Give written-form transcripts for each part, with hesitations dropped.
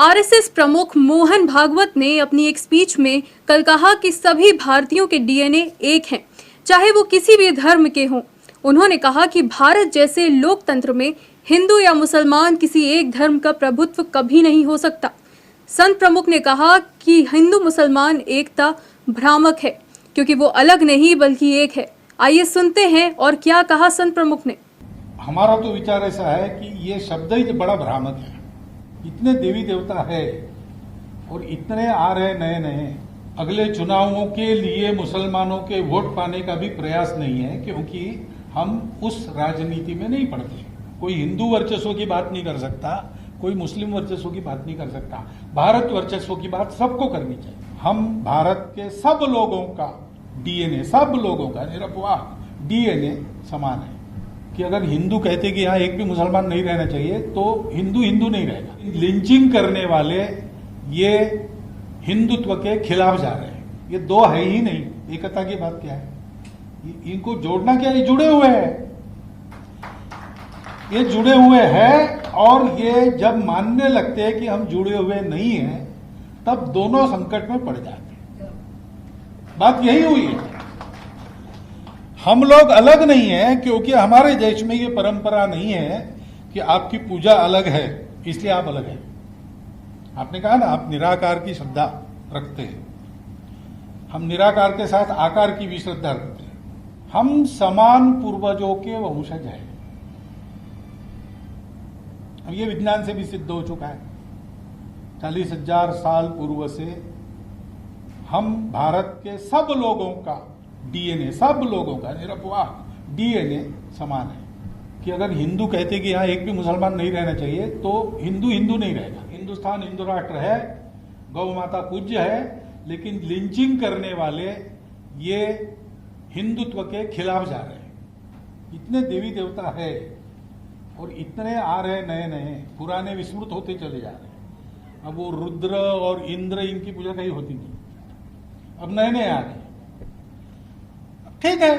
RSS प्रमुख मोहन भागवत ने अपनी एक स्पीच में कल कहा कि सभी भारतीयों के डीएनए एक हैं, चाहे वो किसी भी धर्म के हों। उन्होंने कहा कि भारत जैसे लोकतंत्र में हिंदू या मुसलमान किसी एक धर्म का प्रभुत्व कभी नहीं हो सकता। संत प्रमुख ने कहा कि हिंदू मुसलमान एकता भ्रामक है, क्योंकि वो अलग नहीं बल्कि एक है। आइए सुनते हैं और क्या कहा संत प्रमुख ने। हमारा तो विचार ऐसा है कि ये शब्द ही बड़ा भ्रामक है। इतने देवी देवता है और इतने आ रहे नए नए, अगले चुनावों के लिए मुसलमानों के वोट पाने का भी प्रयास नहीं है, क्योंकि हम उस राजनीति में नहीं पड़ते। कोई हिंदू वर्चस्व की बात नहीं कर सकता, कोई मुस्लिम वर्चस्व की बात नहीं कर सकता। भारत वर्चस्व की बात सबको करनी चाहिए। हम भारत के सब लोगों का डीएनए, सब लोगों का निरपवाह डीएनए समान है। कि अगर हिंदू कहते कि यहाँ एक भी मुसलमान नहीं रहना चाहिए तो हिंदू हिंदू नहीं रहेगा। लिंचिंग करने वाले ये हिंदुत्व के खिलाफ जा रहे हैं। ये दो है ही नहीं, एकता की बात क्या है? इनको जोड़ना क्या है? ये जुड़े हुए हैं, ये जुड़े हुए हैं। और ये जब मानने लगते हैं कि हम जुड़े हुए नहीं हैं, तब दोनों संकट में पड़ जाते हैं। बात यही हुई है। हम लोग अलग नहीं है, क्योंकि हमारे देश में ये परंपरा नहीं है कि आपकी पूजा अलग है इसलिए आप अलग हैं। आपने कहा ना, आप निराकार की श्रद्धा रखते हैं, हम निराकार के साथ आकार की भी श्रद्धा रखते हैं। हम समान पूर्वजों के वंशज हैं। अब ये विज्ञान से भी सिद्ध हो चुका है। 40,000 साल पूर्व से हम भारत के सब लोगों का डीएनए, सब लोगों का निरपवाह डीएनए समान है। कि अगर हिंदू कहते कि यहाँ एक भी मुसलमान नहीं रहना चाहिए तो हिंदू हिंदू नहीं रहेगा। हिंदुस्तान हिंदू राष्ट्र है, गौ माता पूज्य है, लेकिन लिंचिंग करने वाले ये हिंदुत्व के खिलाफ जा रहे हैं। इतने देवी देवता है और इतने आ रहे नए नए, पुराने विस्मृत होते चले जा रहे हैं। अब वो रुद्र और इंद्र, इनकी पूजा कहीं होती नहीं, अब नए नए आ रहे। ठीक है,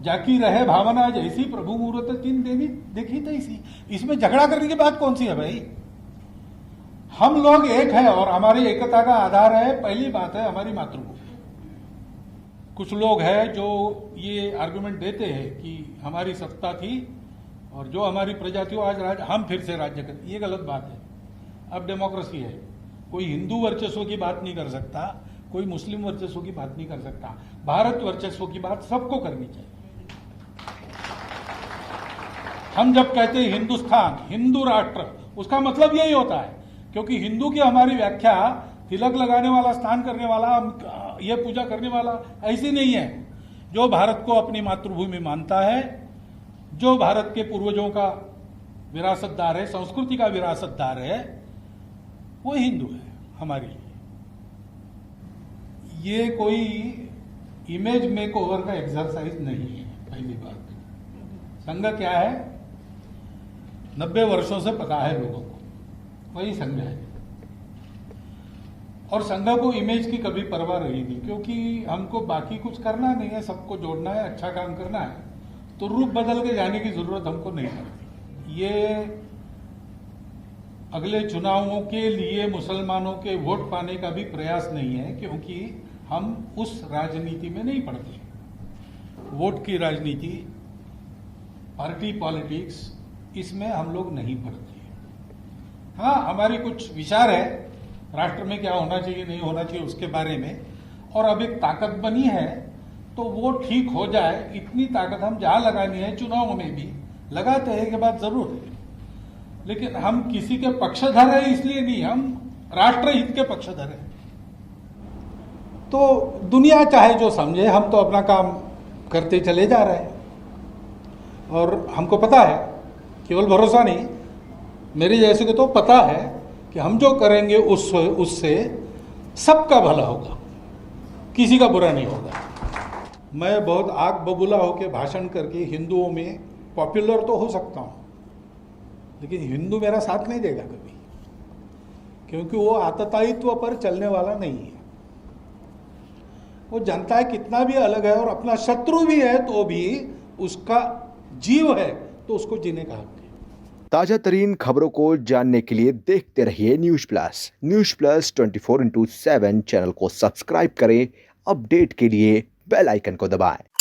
जाकी रहे भावना जैसी, प्रभु मुहूर्त तीन देवी देखी तैसी। इसमें झगड़ा करने की बात कौन सी है भाई? हम लोग एक है और हमारी एकता का आधार है, पहली बात है हमारी मातृभूमि। कुछ लोग हैं जो ये आर्गुमेंट देते हैं कि हमारी सत्ता थी और जो हमारी प्रजा थी आज हम फिर से राज्य करते। ये गलत बात है। अब डेमोक्रेसी है, कोई हिंदू वर्चस्व की बात नहीं कर सकता, कोई मुस्लिम वर्चस्व की बात नहीं कर सकता। भारत वर्चस्व की बात सबको करनी चाहिए। हम जब कहते हैं हिंदुस्तान हिंदू राष्ट्र, उसका मतलब यही होता है, क्योंकि हिंदू की हमारी व्याख्या तिलक लगाने वाला, स्नान करने वाला, ये पूजा करने वाला ऐसी नहीं है। जो भारत को अपनी मातृभूमि मानता है, जो भारत के पूर्वजों का विरासतदार है, संस्कृति का विरासतदार है, वो हिंदू है हमारी। ये कोई इमेज मेक ओवर का एक्सरसाइज नहीं है। पहली बात, संघ क्या है 90 वर्षों से पता है लोगों को, वही संघ है। और संघ को इमेज की कभी परवाह रही नहीं, क्योंकि हमको बाकी कुछ करना नहीं है, सबको जोड़ना है, अच्छा काम करना है, तो रूप बदल के जाने की जरूरत हमको नहीं पड़ती। ये अगले चुनावों के लिए मुसलमानों के वोट पाने का भी प्रयास नहीं है, क्योंकि हम उस राजनीति में नहीं पड़ते। वोट की राजनीति, पार्टी पॉलिटिक्स, इसमें हम लोग नहीं पड़ते। हाँ, हमारी कुछ विचार है राष्ट्र में क्या होना चाहिए नहीं होना चाहिए उसके बारे में, और अब एक ताकत बनी है तो वो ठीक हो जाए, इतनी ताकत हम जहां लगानी है चुनाव में भी लगाते हैं कि बात जरूर है। लेकिन हम किसी के पक्षधर है इसलिए नहीं, हम राष्ट्रहित के पक्षधर हैं। तो दुनिया चाहे जो समझे, हम तो अपना काम करते चले जा रहे हैं। और हमको पता है, केवल भरोसा नहीं, मेरे जैसे को तो पता है कि हम जो करेंगे उससे सबका भला होगा, किसी का बुरा नहीं होगा। मैं बहुत आग बबूला होकर भाषण करके हिंदुओं में पॉपुलर तो हो सकता हूँ, लेकिन हिंदू मेरा साथ नहीं देगा कभी, क्योंकि वो आततायित्व पर चलने वाला नहीं है। वो जानता है कितना भी अलग है और अपना शत्रु भी है तो भी उसका जीव है, तो उसको जीने का हक है। ताजा तरीन खबरों को जानने के लिए देखते रहिए न्यूज प्लस 24/7 चैनल को सब्सक्राइब करें। अपडेट के लिए बेल आइकन को दबाएं।